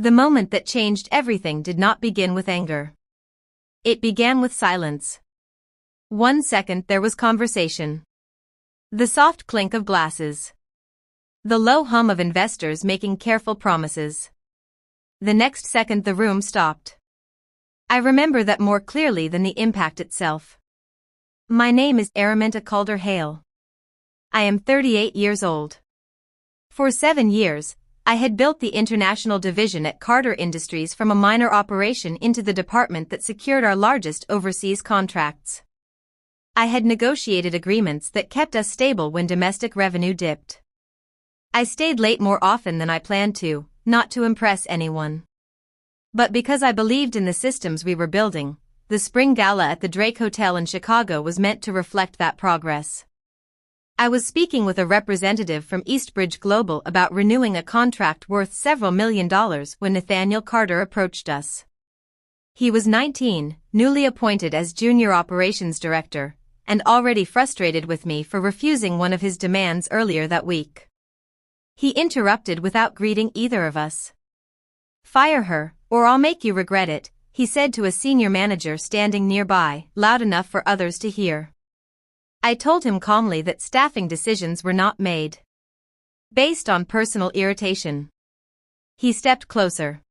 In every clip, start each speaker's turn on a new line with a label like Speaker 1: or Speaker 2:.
Speaker 1: The moment that changed everything did not begin with anger. It began with silence. 1 second there was conversation. The soft clink of glasses. The low hum of investors making careful promises. The next second the room stopped. I remember that more clearly than the impact itself. My name is Araminta Calder-Hale. I am 38 years old. For 7 years, I had built the international division at Carter Industries from a minor operation into the department that secured our largest overseas contracts. I had negotiated agreements that kept us stable when domestic revenue dipped. I stayed late more often than I planned to, not to impress anyone. But because I believed in the systems we were building, the spring gala at the Drake Hotel in Chicago was meant to reflect that progress. I was speaking with a representative from Eastbridge Global about renewing a contract worth several $1 million when Nathaniel Carter approached us. He was 19, newly appointed as Junior Operations Director, and already frustrated with me for refusing one of his demands earlier that week. He interrupted without greeting either of us. "Fire her, or I'll make you regret it," he said to a senior manager standing nearby, loud enough for others to hear. I told him calmly that staffing decisions were not made based on personal irritation. He stepped closer.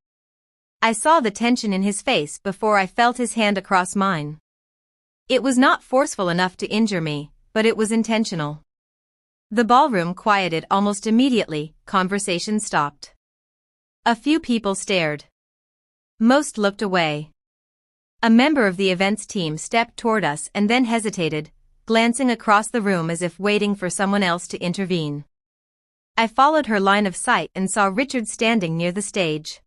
Speaker 1: I saw the tension in his face before I felt his hand across mine. It was not forceful enough to injure me, but it was intentional. The ballroom quieted almost immediately, conversation stopped. A few people stared. Most looked away. A member of the events team stepped toward us and then hesitated, glancing across the room as if waiting for someone else to intervene. I followed her line of sight and saw Richard standing near the stage.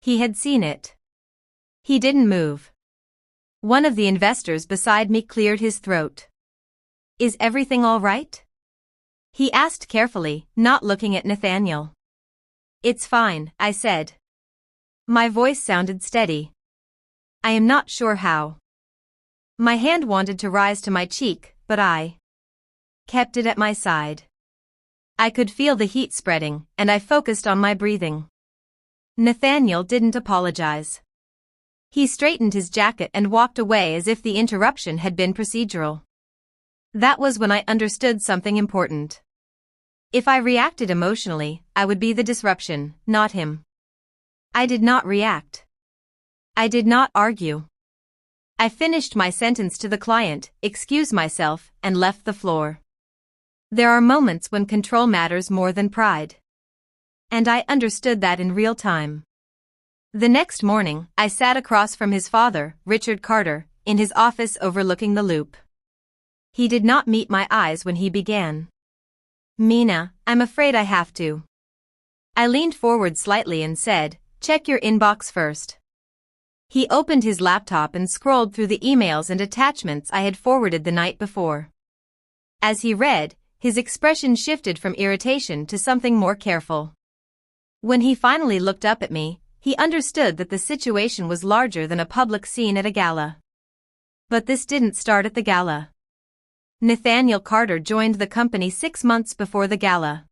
Speaker 1: He had seen it. He didn't move. One of the investors beside me cleared his throat. "Is everything all right?" he asked carefully, not looking at Nathaniel. "It's fine," I said. My voice sounded steady. "I am not sure how." My hand wanted to rise to my cheek, but I kept it at my side. I could feel the heat spreading, and I focused on my breathing. Nathaniel didn't apologize. He straightened his jacket and walked away as if the interruption had been procedural. That was when I understood something important. If I reacted emotionally, I would be the disruption, not him. I did not react. I did not argue. I finished my sentence to the client, excused myself, and left the floor. There are moments when control matters more than pride. And I understood that in real time. The next morning, I sat across from his father, Richard Carter, in his office overlooking the loop. He did not meet my eyes when he began. "Mina, I'm afraid I have to." I leaned forward slightly and said, "Check your inbox first." He opened his laptop and scrolled through the emails and attachments I had forwarded the night before. As he read, his expression shifted from irritation to something more careful. When he finally looked up at me, he understood that the situation was larger than a public scene at a gala. But this didn't start at the gala. Nathaniel Carter joined the company 6 months before the gala.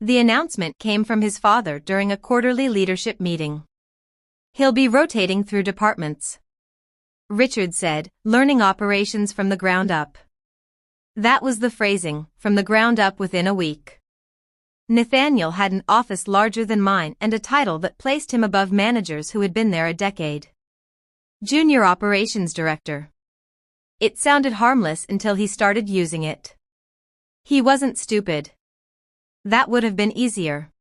Speaker 1: The announcement came from his father during a quarterly leadership meeting. "He'll be rotating through departments," Richard said, "learning operations from the ground up." That was the phrasing, from the ground up within a week. Nathaniel had an office larger than mine and a title that placed him above managers who had been there a decade. Junior Operations Director. It sounded harmless until he started using it. He wasn't stupid. That would have been easier.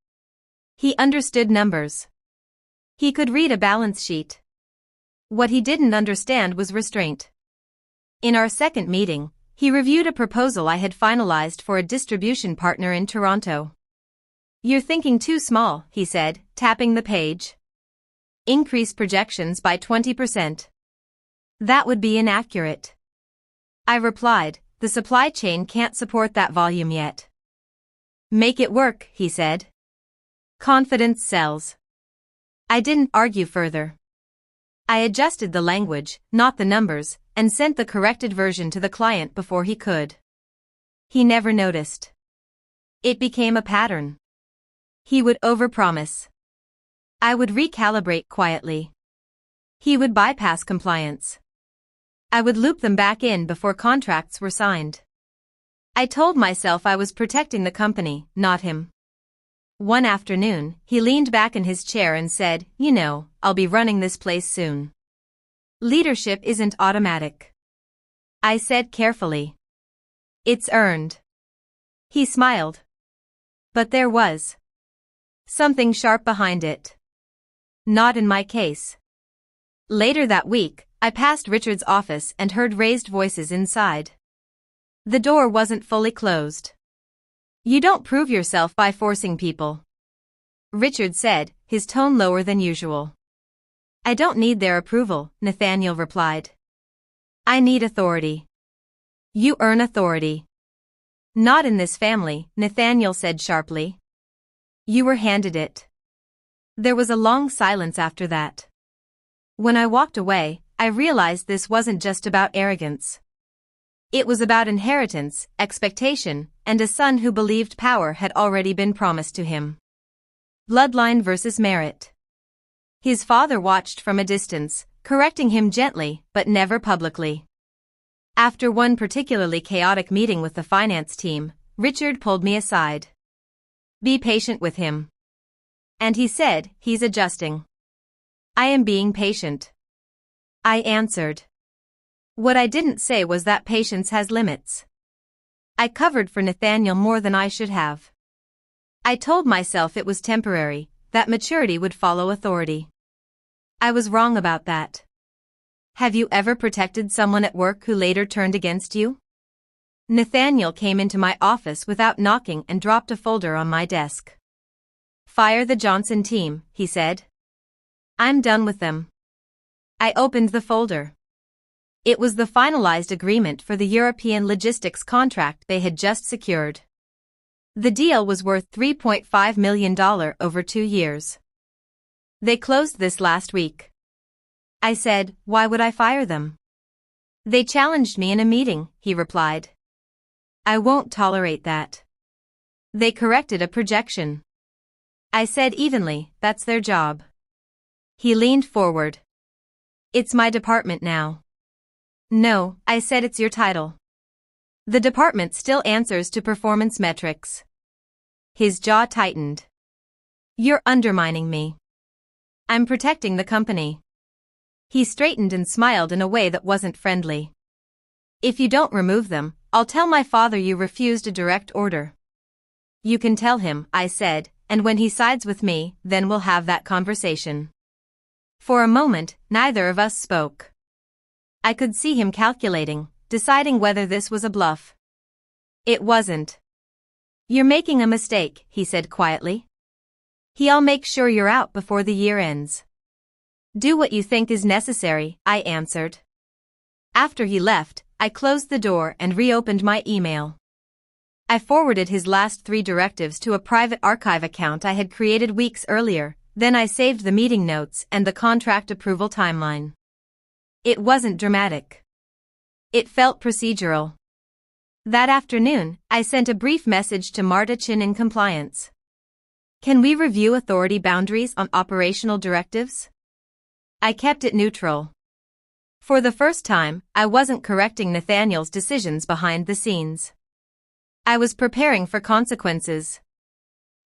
Speaker 1: He understood numbers. He could read a balance sheet. What he didn't understand was restraint. In our second meeting, he reviewed a proposal I had finalized for a distribution partner in Toronto. "You're thinking too small," he said, tapping the page. "Increase projections by 20%. That would be inaccurate." I replied, "The supply chain can't support that volume yet." "Make it work," he said. "Confidence sells." I didn't argue further. I adjusted the language, not the numbers, and sent the corrected version to the client before he could. He never noticed. It became a pattern. He would overpromise. I would recalibrate quietly. He would bypass compliance. I would loop them back in before contracts were signed. I told myself I was protecting the company, not him. One afternoon, he leaned back in his chair and said, "You know, I'll be running this place soon. Leadership isn't automatic." I said carefully. "It's earned." He smiled. But there was something sharp behind it. Not in my case. Later that week, I passed Richard's office and heard raised voices inside. The door wasn't fully closed. "You don't prove yourself by forcing people," Richard said, his tone lower than usual. "I don't need their approval," Nathaniel replied. "I need authority." "You earn authority." "Not in this family," Nathaniel said sharply. "You were handed it." There was a long silence after that. When I walked away, I realized this wasn't just about arrogance. It was about inheritance, expectation, and a son who believed power had already been promised to him. Bloodline versus merit. His father watched from a distance, correcting him gently, but never publicly. After one particularly chaotic meeting with the finance team, Richard pulled me aside. "Be patient with him." And he said, "He's adjusting." "I am being patient," I answered. What I didn't say was that patience has limits. I covered for Nathaniel more than I should have. I told myself it was temporary, that maturity would follow authority. I was wrong about that. Have you ever protected someone at work who later turned against you? Nathaniel came into my office without knocking and dropped a folder on my desk. "Fire the Johnson team," he said. "I'm done with them." I opened the folder. It was the finalized agreement for the European logistics contract they had just secured. The deal was worth $3.5 million over 2 years. "They closed this last week." I said, "Why would I fire them?" "They challenged me in a meeting," he replied. "I won't tolerate that." "They corrected a projection." I said evenly, "That's their job." He leaned forward. "It's my department now." "No," I said, "it's your title. The department still answers to performance metrics." His jaw tightened. "You're undermining me." "I'm protecting the company." He straightened and smiled in a way that wasn't friendly. "If you don't remove them, I'll tell my father you refused a direct order." "You can tell him," I said, "and when he sides with me, then we'll have that conversation." For a moment, neither of us spoke. I could see him calculating, deciding whether this was a bluff. It wasn't. "You're making a mistake," he said quietly. "I'll make sure you're out before the year ends." "Do what you think is necessary," I answered. After he left, I closed the door and reopened my email. I forwarded his last 3 directives to a private archive account I had created weeks earlier, then I saved the meeting notes and the contract approval timeline. It wasn't dramatic. It felt procedural. That afternoon, I sent a brief message to Marta Chin in compliance. "Can we review authority boundaries on operational directives?" I kept it neutral. For the first time, I wasn't correcting Nathaniel's decisions behind the scenes. I was preparing for consequences.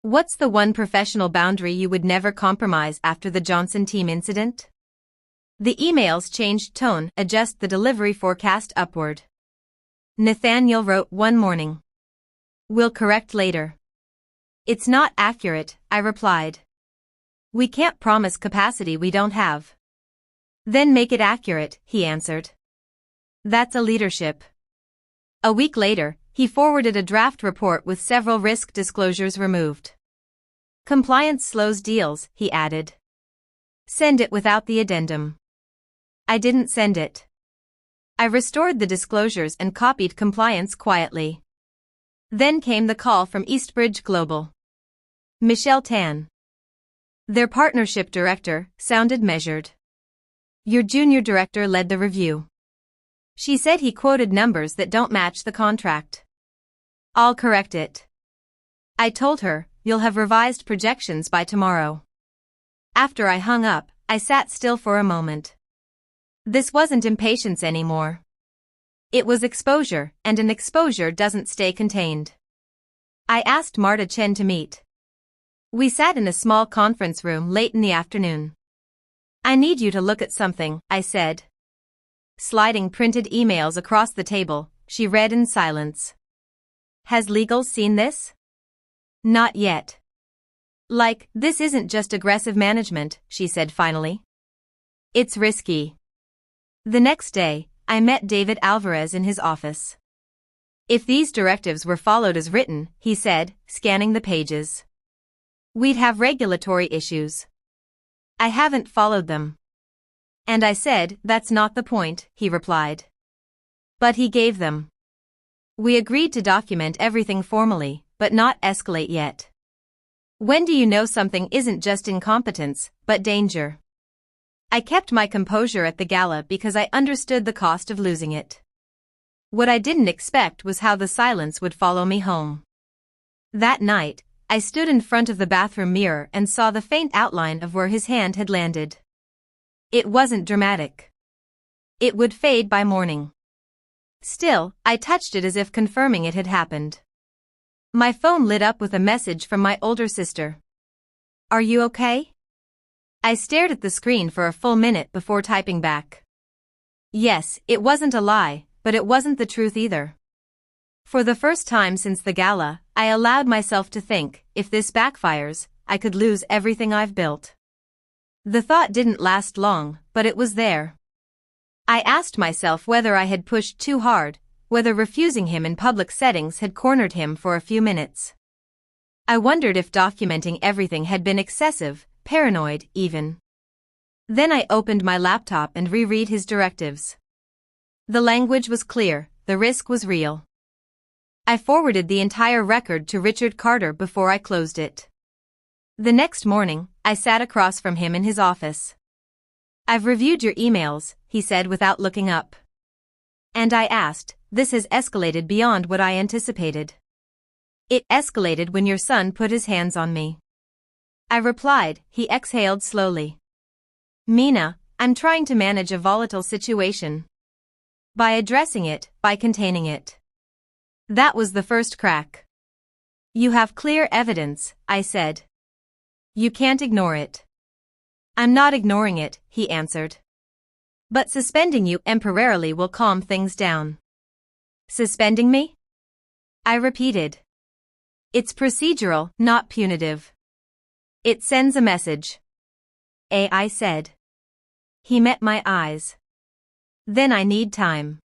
Speaker 1: "What's the one professional boundary you would never compromise after the Johnson team incident?" The emails changed tone, adjust the delivery forecast upward. Nathaniel wrote one morning. "We'll correct later." "It's not accurate," I replied. "We can't promise capacity we don't have." "Then make it accurate," he answered. "That's a leadership." A week later, he forwarded a draft report with several risk disclosures removed. "Compliance slows deals," he added. "Send it without the addendum." I didn't send it. I restored the disclosures and copied compliance quietly. Then came the call from Eastbridge Global. Michelle Tan, their partnership director, sounded measured. "Your junior director led the review." She said he quoted numbers that don't match the contract. "I'll correct it." I told her, "You'll have revised projections by tomorrow." After I hung up, I sat still for a moment. This wasn't impatience anymore. It was exposure, and an exposure doesn't stay contained. I asked Marta Chen to meet. We sat in a small conference room late in the afternoon. I need you to look at something, I said. Sliding printed emails across the table, she read in silence. Has legal seen this? Not yet. Like, this isn't just aggressive management, she said finally. It's risky. The next day, I met David Alvarez in his office. If these directives were followed as written, he said, scanning the pages, we'd have regulatory issues. I haven't followed them. And I said, that's not the point, he replied. But he gave them. We agreed to document everything formally, but not escalate yet. When do you know something isn't just incompetence, but danger? I kept my composure at the gala because I understood the cost of losing it. What I didn't expect was how the silence would follow me home. That night, I stood in front of the bathroom mirror and saw the faint outline of where his hand had landed. It wasn't dramatic. It would fade by morning. Still, I touched it as if confirming it had happened. My phone lit up with a message from my older sister. Are you okay? I stared at the screen for a full minute before typing back. Yes, it wasn't a lie, but it wasn't the truth either. For the first time since the gala, I allowed myself to think, if this backfires, I could lose everything I've built. The thought didn't last long, but it was there. I asked myself whether I had pushed too hard, whether refusing him in public settings had cornered him for a few minutes. I wondered if documenting everything had been excessive, paranoid even. Then I opened my laptop and reread his directives. The language was clear, the risk was real. I forwarded the entire record to Richard Carter before I closed it. The next morning, I sat across from him in his office. I've reviewed your emails, he said without looking up. And I asked, this has escalated beyond what I anticipated. It escalated when your son put his hands on me. I replied, he exhaled slowly. Mina, I'm trying to manage a volatile situation. By addressing it, by containing it. That was the first crack. You have clear evidence, I said. You can't ignore it. I'm not ignoring it, he answered. But suspending you temporarily will calm things down. Suspending me? I repeated. It's procedural, not punitive. It sends a message. I said. He met my eyes. Then I need time.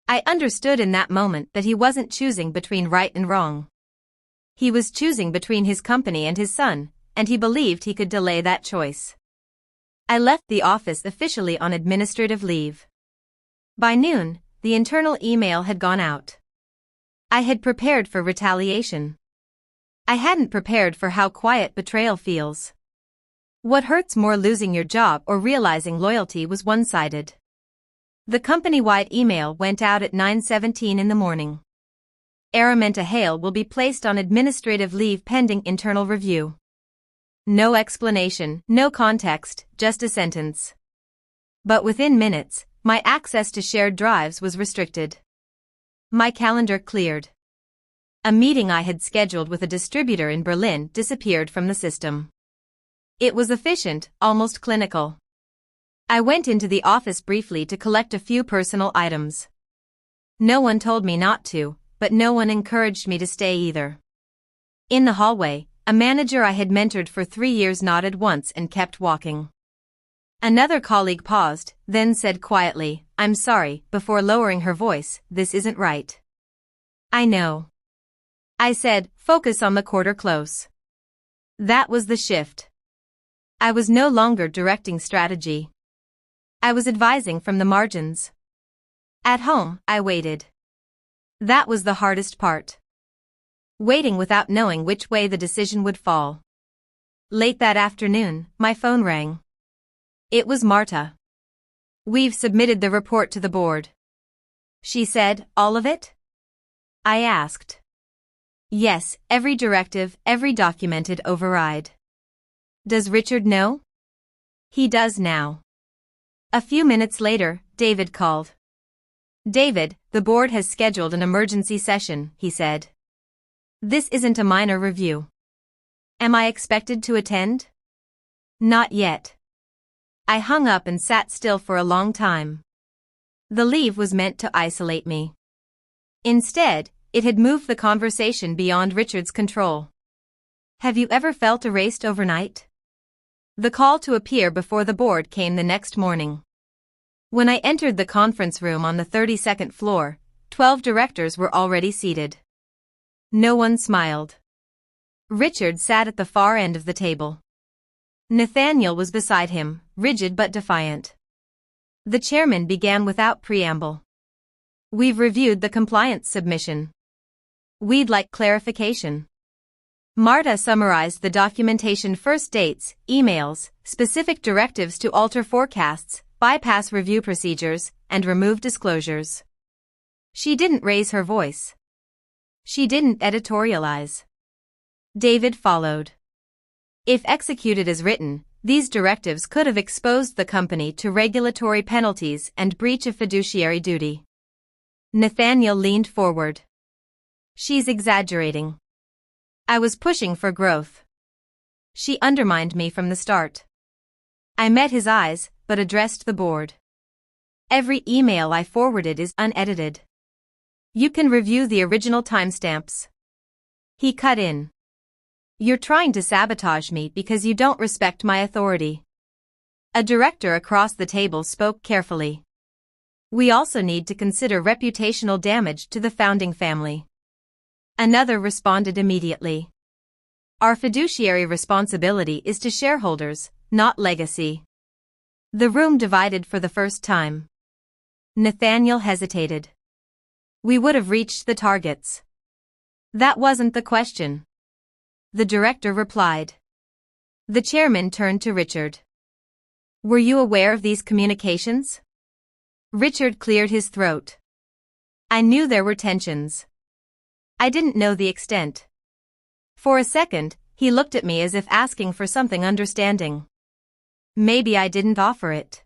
Speaker 1: I understood in that moment that he wasn't choosing between right and wrong. He was choosing between his company and his son, and he believed he could delay that choice. I left the office officially on administrative leave. By noon, the internal email had gone out. I had prepared for retaliation. I hadn't prepared for how quiet betrayal feels. What hurts more, losing your job or realizing loyalty was one-sided? The company-wide email went out at 9:17 in the morning. Araminta Hale will be placed on administrative leave pending internal review. No explanation, no context, just a sentence. But within minutes, my access to shared drives was restricted. My calendar cleared. A meeting I had scheduled with a distributor in Berlin disappeared from the system. It was efficient, almost clinical. I went into the office briefly to collect a few personal items. No one told me not to, but no one encouraged me to stay either. In the hallway, a manager I had mentored for 3 years nodded once and kept walking. Another colleague paused, then said quietly, I'm sorry, before lowering her voice, this isn't right. I know. I said, focus on the quarter close. That was the shift. I was no longer directing strategy. I was advising from the margins. At home, I waited. That was the hardest part. Waiting without knowing which way the decision would fall. Late that afternoon, my phone rang. It was Marta. We've submitted the report to the board. She said, all of it? I asked. Yes, every directive, every documented override. Does Richard know? He does now. A few minutes later, David called. David, the board has scheduled an emergency session, he said. This isn't a minor review. Am I expected to attend? Not yet. I hung up and sat still for a long time. The leave was meant to isolate me. Instead, it had moved the conversation beyond Richard's control. Have you ever felt erased overnight? The call to appear before the board came the next morning. When I entered the conference room on the 32nd floor, 12 directors were already seated. No one smiled. Richard sat at the far end of the table. Nathaniel was beside him, rigid but defiant. The chairman began without preamble. We've reviewed the compliance submission. We'd like clarification. Marta summarized the documentation: first dates, emails, specific directives to alter forecasts, bypass review procedures, and remove disclosures. She didn't raise her voice. She didn't editorialize. David followed. If executed as written, these directives could have exposed the company to regulatory penalties and breach of fiduciary duty. Nathaniel leaned forward. She's exaggerating. I was pushing for growth. She undermined me from the start. I met his eyes, but addressed the board. Every email I forwarded is unedited. You can review the original timestamps. He cut in. You're trying to sabotage me because you don't respect my authority. A director across the table spoke carefully. We also need to consider reputational damage to the founding family. Another responded immediately. Our fiduciary responsibility is to shareholders, not legacy. The room divided for the first time. Nathaniel hesitated. We would have reached the targets. That wasn't the question. The director replied. The chairman turned to Richard. Were you aware of these communications? Richard cleared his throat. I knew there were tensions. I didn't know the extent. For a second, he looked at me as if asking for something understanding. Maybe I didn't offer it.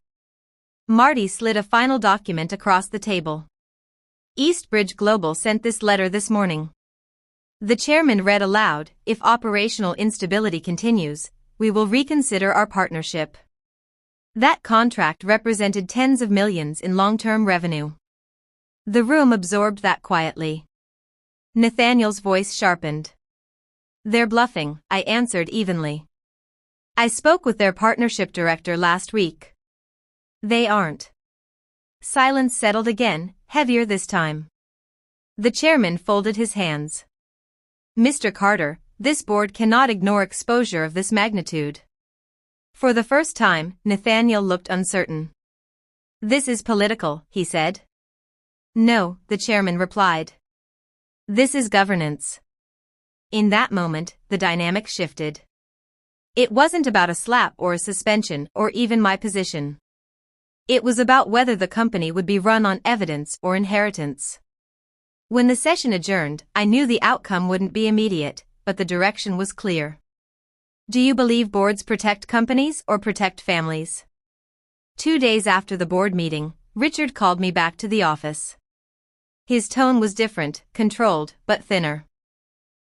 Speaker 1: Marty slid a final document across the table. Eastbridge Global sent this letter this morning. The chairman read aloud, if operational instability continues, we will reconsider our partnership. That contract represented tens of millions in long-term revenue. The room absorbed that quietly. Nathaniel's voice sharpened. They're bluffing, I answered evenly. I spoke with their partnership director last week. They aren't. Silence settled again, heavier this time. The chairman folded his hands. Mr. Carter, this board cannot ignore exposure of this magnitude. For the first time, Nathaniel looked uncertain. This is political, he said. No, the chairman replied. This is governance. In that moment, the dynamic shifted. It wasn't about a slap or a suspension or even my position. It was about whether the company would be run on evidence or inheritance. When the session adjourned, I knew the outcome wouldn't be immediate, but the direction was clear. Do you believe boards protect companies or protect families? 2 days after the board meeting, Richard called me back to the office. His tone was different, controlled, but thinner.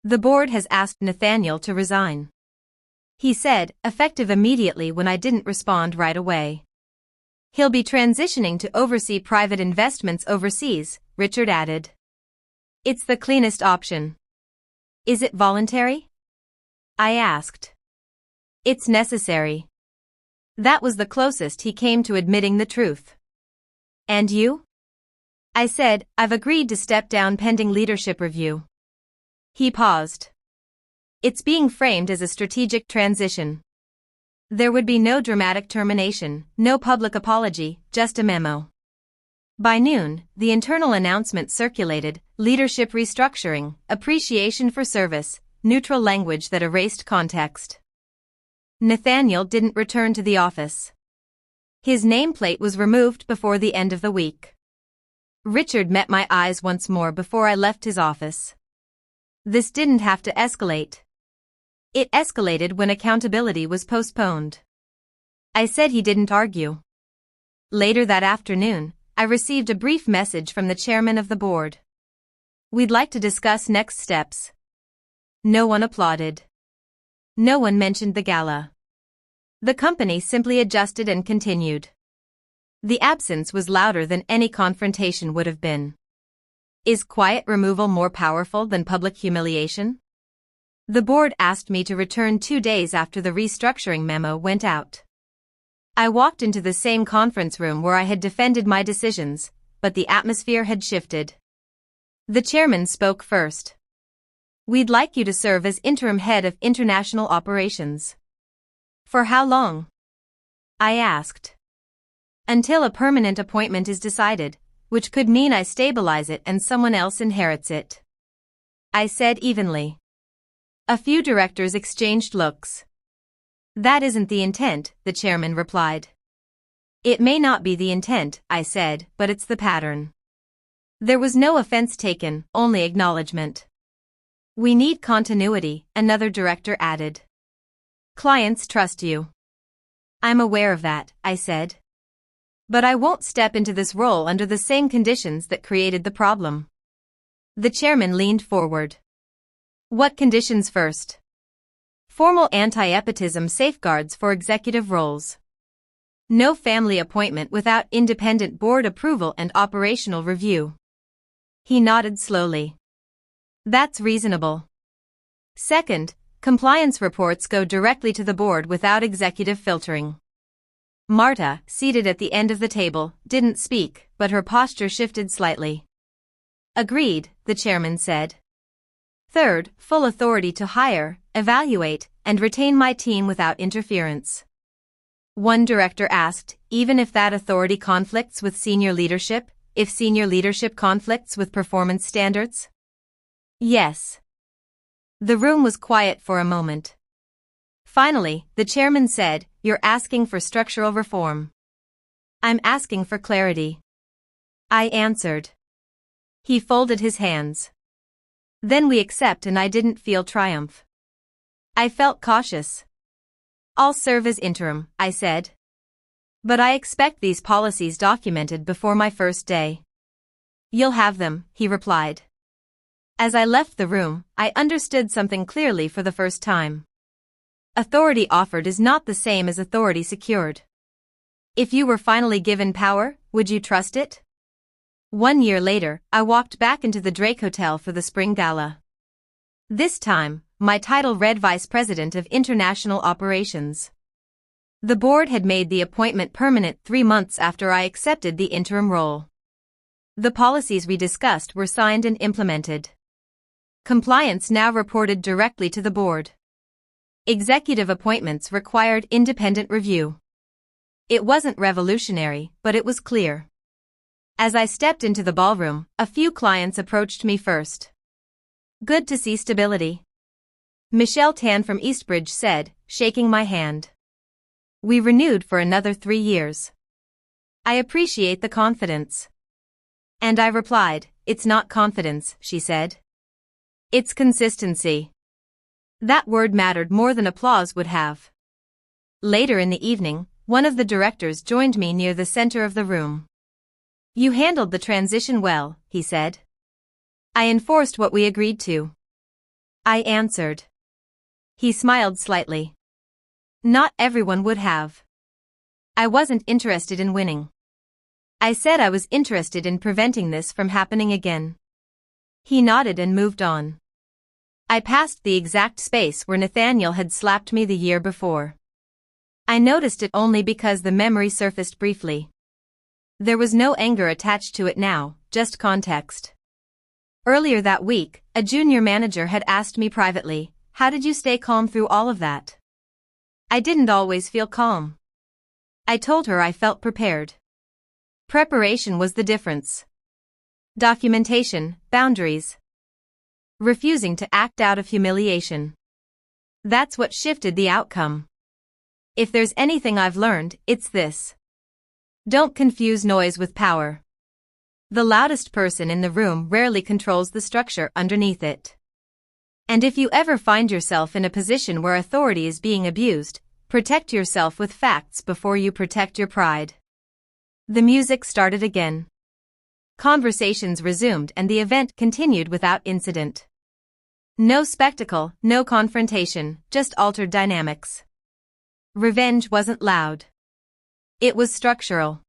Speaker 1: The board has asked Nathaniel to resign. He said, effective immediately when I didn't respond right away. He'll be transitioning to oversee private investments overseas, Richard added. It's the cleanest option. Is it voluntary? I asked. It's necessary. That was the closest he came to admitting the truth. And you? I said, I've agreed to step down pending leadership review. He paused. It's being framed as a strategic transition. There would be no dramatic termination, no public apology, just a memo. By noon, the internal announcement circulated, leadership restructuring, appreciation for service, neutral language that erased context. Nathaniel didn't return to the office. His nameplate was removed before the end of the week. Richard met my eyes once more before I left his office. This didn't have to escalate. It escalated when accountability was postponed. I said. He didn't argue. Later that afternoon, I received a brief message from the chairman of the board. We'd like to discuss next steps. No one applauded. No one mentioned the gala. The company simply adjusted and continued. The absence was louder than any confrontation would have been. Is quiet removal more powerful than public humiliation? The board asked me to return 2 days after the restructuring memo went out. I walked into the same conference room where I had defended my decisions, but the atmosphere had shifted. The chairman spoke first. We'd like you to serve as interim head of international operations. For how long? I asked. Until a permanent appointment is decided, which could mean I stabilize it and someone else inherits it. I said evenly. A few directors exchanged looks. That isn't the intent, the chairman replied. It may not be the intent, I said, but it's the pattern. There was no offense taken, only acknowledgement. We need continuity, another director added. Clients trust you. I'm aware of that, I said. But I won't step into this role under the same conditions that created the problem. The chairman leaned forward. What conditions first? Formal anti-epitism safeguards for executive roles. No family appointment without independent board approval and operational review. He nodded slowly. That's reasonable. Second, compliance reports go directly to the board without executive filtering. Marta, seated at the end of the table, didn't speak, but her posture shifted slightly. Agreed, the chairman said. Third, full authority to hire, evaluate, and retain my team without interference. One director asked, even if that authority conflicts with senior leadership, if senior leadership conflicts with performance standards? Yes. The room was quiet for a moment. Finally, the chairman said, You're asking for structural reform. I'm asking for clarity. I answered. He folded his hands. Then we accept, and I didn't feel triumph. I felt cautious. I'll serve as interim, I said. But I expect these policies documented before my first day. You'll have them, he replied. As I left the room, I understood something clearly for the first time. Authority offered is not the same as authority secured. If you were finally given power, would you trust it? 1 year later, I walked back into the Drake Hotel for the spring gala. This time, my title read Vice President of International Operations. The board had made the appointment permanent 3 months after I accepted the interim role. The policies we discussed were signed and implemented. Compliance now reported directly to the board. Executive appointments required independent review. It wasn't revolutionary, but it was clear. As I stepped into the ballroom, a few clients approached me first. Good to see stability. Michelle Tan from Eastbridge said, shaking my hand. We renewed for another 3 years. I appreciate the confidence. And I replied, It's not confidence, she said. It's consistency. That word mattered more than applause would have. Later in the evening, one of the directors joined me near the center of the room. You handled the transition well, he said. I enforced what we agreed to. I answered. He smiled slightly. Not everyone would have. I wasn't interested in winning. I said I was interested in preventing this from happening again. He nodded and moved on. I passed the exact space where Nathaniel had slapped me the year before. I noticed it only because the memory surfaced briefly. There was no anger attached to it now, just context. Earlier that week, a junior manager had asked me privately, How did you stay calm through all of that? I didn't always feel calm. I told her I felt prepared. Preparation was the difference. Documentation, boundaries. Refusing to act out of humiliation. That's what shifted the outcome. If there's anything I've learned, it's this. Don't confuse noise with power. The loudest person in the room rarely controls the structure underneath it. And if you ever find yourself in a position where authority is being abused, Protect yourself with facts before you protect your pride. The music started again. Conversations resumed and the event continued without incident. No spectacle, no confrontation, just altered dynamics. Revenge wasn't loud. It was structural.